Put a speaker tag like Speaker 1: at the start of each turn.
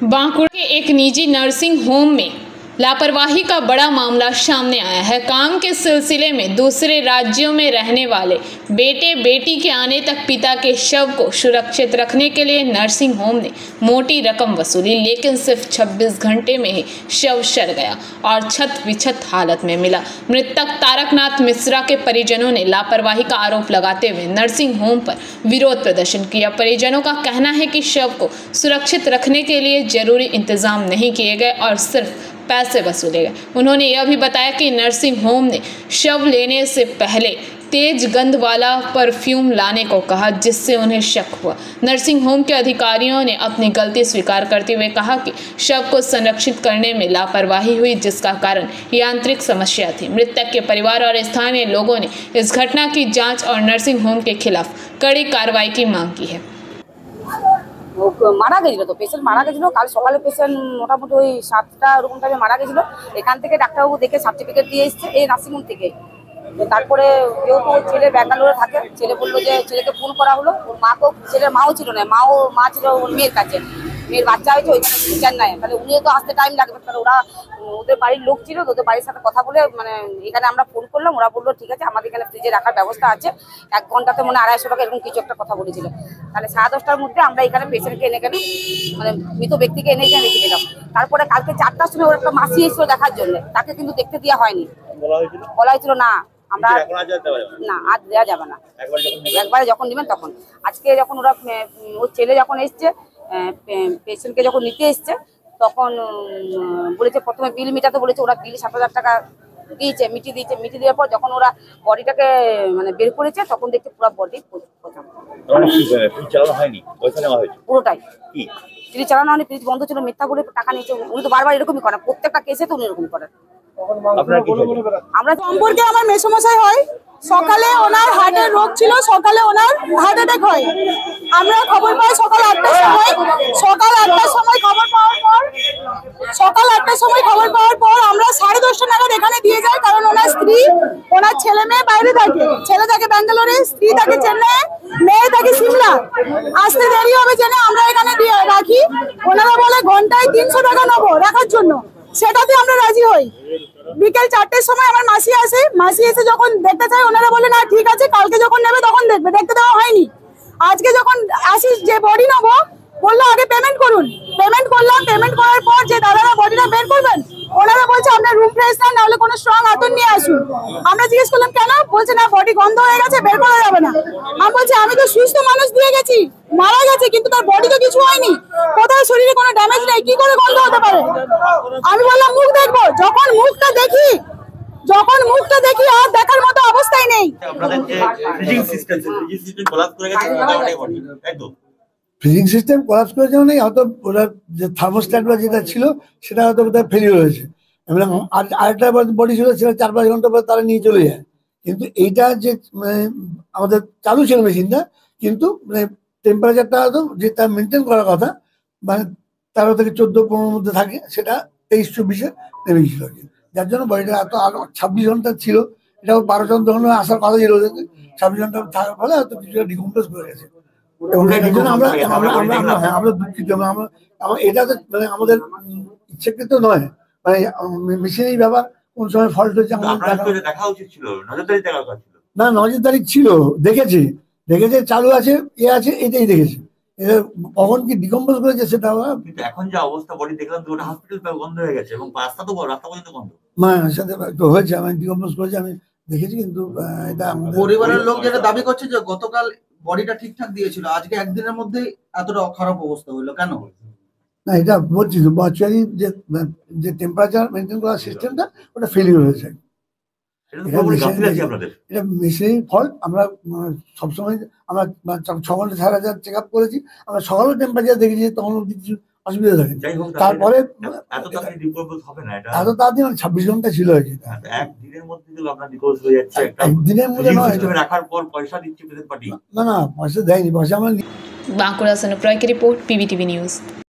Speaker 1: बांकुड़ा के एक निजी नर्सिंग होम में लापरवाही का बड़ा मामला सामने आया है। काम के सिलसिले में दूसरे राज्यों में रहने वाले बेटे बेटी के आने तक पिता के शव को सुरक्षित रखने के लिए नर्सिंग होम ने मोटी रकम वसूली, लेकिन सिर्फ 26 घंटे में ही शव सड़ गया और छत विछत हालत में मिला। मृतक तारकनाथ मिश्रा के परिजनों ने लापरवाही का आरोप लगाते हुए नर्सिंग होम पर विरोध प्रदर्शन किया। परिजनों का कहना है कि शव को सुरक्षित रखने के लिए जरूरी इंतजाम नहीं किए गए और सिर्फ पैसे वसूले गए। उन्होंने यह भी बताया कि नर्सिंग होम ने शव लेने से पहले तेज गंध वाला परफ्यूम लाने को कहा, जिससे उन्हें शक हुआ। नर्सिंग होम के अधिकारियों ने अपनी गलती स्वीकार करते हुए कहा कि शव को संरक्षित करने में लापरवाही हुई, जिसका कारण यांत्रिक समस्या थी। मृतक के परिवार और स्थानीय लोगों ने इस घटना की जांच और नर्सिंग होम के खिलाफ कड़ी कार्रवाई की मांग की है।
Speaker 2: মারা গেছিল তো পেশেন্ট মারা গেছিল কাল সকালে পেশেন্ট মোটামুটি ওই 7টা এরকম টাইমে মারা গেছিল। এখান থেকে ডাক্তারবাবু দেখে সার্টিফিকেট দিয়ে এসছে এই নার্সিংহোম থেকে। তারপরে যেহেতু ওর ছেলে ব্যাঙ্গালোরে থাকে, ছেলে বললো যে ছেলেকে ফোন করা হলো। ওর মাকেও, ছেলের মাও ছিল না, মা ছিল ওর মেয়ের কাছে, মেয়ের বাচ্চা হয়েছে ওইখানে চেন্নাইয়ে। তাহলে উনিও তো আসতে টাইম লাগবে, তাহলে ওরা ওদের বাড়ির লোক ছিল, ওদের বাড়ির সাথে কথা বলে মানে এখানে আমরা ফোন করলাম। ওরা বললো ঠিক আছে, আমাদের এখানে ফ্রিজে রাখার ব্যবস্থা আছে, 1 ঘন্টাতে মনে 250 টাকা এরকম কিছু একটা কথা বলেছিল। তাহলে 10:30টার মধ্যে আমরা এখানে পেশেন্টকে এনে গেলাম, মানে মৃত ব্যক্তিকে এনে এখানে রেখে দিলাম। তারপরে কালকে 4টার সময় ওর একটা মাসি এসেছিল দেখার জন্য, তাকে কিন্তু দেখতে দেওয়া হয়নি। বলা হয়েছিল না আমরা না আজ দেওয়া যাবে না, একবারে যখন নেবেন তখন। আজকে যখন ওরা ওর ছেলে যখন এসছে পেশেন্টকে যখন নিতে এসছে তখন বলেছে প্রথমে বিল মিটাতে বলেছে। ওরা বিল 7,000 টাকা দিয়েছে, মিটি দেওয়ার পর যখন ওরা বডিটাকে মানে বের করেছে তখন দেখতে পুরো বডি পুরোটাই ফ্রিজ চালানো হয়নি, ফ্রিজ বন্ধ ছিল, মিথ্যা বলে টাকা নিয়েছে। উনি তো বারবার এরকমই করেন, প্রত্যেকটা কেসে তো উনি এরকম করেন।
Speaker 3: আমরা সম্পর্কে আমার মেসোমশাই হয়, সকালে ওনার হার্টের রোগ ছিল, সকালে ওনার হার্ট অ্যাটাক হয়। আমরা খবর পাই সকাল 8টার সময়, খবর পাওয়ার পর আমরা 10:30 নাগাদ এখানে দিয়ে যাই, কারণ ওনার স্ত্রী ওনার ছেলে মেয়ে বাইরে থাকে, ছেলে থাকে ব্যাঙ্গালোরে, স্ত্রী থাকে চেন্নাই, মেয়ে থাকে সিমলা। আসতে দেরি হবে জেনে আমরা এখানে দিয়ে রাখি। ওনারা বলে ঘন্টায় 300 টাকা নেবো রাখার জন্য, সেটাতে আমরা রাজি হই। বিকেল 4টের সময় আমার মাসি আসে, মাসি এসে যখন দেখতে চাই ওনারা বলে না ঠিক আছে, কালকে যখন নেবে তখন দেখবে, দেখতে দেওয়া হয়নি। আজকে যখন আসি যে বডি নেবো বললো আগে পেমেন্ট করুন, পেমেন্ট করলাম। পেমেন্ট করার পর যে দাদারা বডিটা বের করবেন ওনারা বলছে আপনার রুম ফ্রেশনার না হলে কোনো স্ট্রং আতর নিয়ে আসুন। আমরা জিজ্ঞেস করলাম কেন, বলছে না বডি গন্ধ হয়ে গেছে, বের করা যাবে না। আমি বলছি আমি তো সুস্থ মানুষ দিয়ে গেছি, মারা গেছে কিন্তু তার বডি তো কিছু হয়নি, কোথাও শরীরে কোনো ড্যামেজ নেই, কি করে গন্ধ হতে পারে? আমি বললাম মুখ দেখবো, যখন মুখটা দেখি আর দেখার মতো অবস্থায় নেই।
Speaker 4: ফ্রিজিং সিস্টেম কোলাপস করেছে মানে হয়তো ওরা যে থার্মোস্ট্যাট বা যেটা ছিল সেটা হয়তো বোধহয় ফেলিওর হয়েছে, এবং আরেকটা বডি ছিল সেটা 4-5 ঘন্টা পর তারা নিয়ে চলে যায়। কিন্তু এইটা যে মানে আমাদের চালু ছিল মেশিনটা, কিন্তু মানে টেম্পারেচারটা হয়তো যে তার মেনটেন করার কথা মানে 13 থেকে 14-15 মধ্যে থাকে, সেটা 23-24-এ নেমে গেছিল, যার জন্য বডিটা এত 26 ঘন্টা ছিল। এটা 12-14 ঘন্টা আসার কথা ছিল, 26 ঘন্টা থাকার ফলে হয়তো কিছুটা ডিকম্পোজ করে গেছে। আমরা দুঃখিত, এটা তো মানে আমাদের ইচ্ছাকৃত নয়, মানে মেশিনের ব্যাপার কোন সময় ফল্ট হয়েছে না, নজরদারি ছিল, দেখেছে চালু আছে, আছে, এটাই দেখেছে। কখন কি ডিকম্পোজ করেছে সেটা
Speaker 5: এখন যে অবস্থা বডি দেখলাম তো ওটা হসপিটাল বন্ধ হয়ে গেছে এবং রাস্তা পর্যন্ত বন্ধ।
Speaker 4: সাথে তো হয়েছে, আমি ডিকম্পোজ করেছি, আমি দেখেছি। কিন্তু এটা
Speaker 6: পরিবারের লোক যেটা দাবি করছে যে গতকাল বডিটা ঠিকঠাক দিয়েছিল, আজকে একদিনের মধ্যে এতটা খারাপ অবস্থা হলো কেন?
Speaker 4: না, এটা বলছি তো মর্চুয়ারি যে টেম্পারেচার মেনটেন করার সিস্টেমটা ওটা ফেলিওর হয়েছে। এটা মেশিনের ফল্ট। আমরা সবসময় আমরা 6 ঘন্টা 4,000 চেক আপ করেছি, আমরা সকালেও টেম্পারেচার দেখেছি, তখন কিছু অসুবিধা থাকে। তারপরে এত তাড়াতাড়ি 26 ঘন্টা ছিল
Speaker 5: একদিনের মধ্যে নয়, রাখার পর পয়সা দিচ্ছে,
Speaker 4: না পয়সা দেয়নি, পয়সা আমরা।
Speaker 1: बांकुड़ा से अनुप्राय की रिपोर्ट, PBTV न्यूज।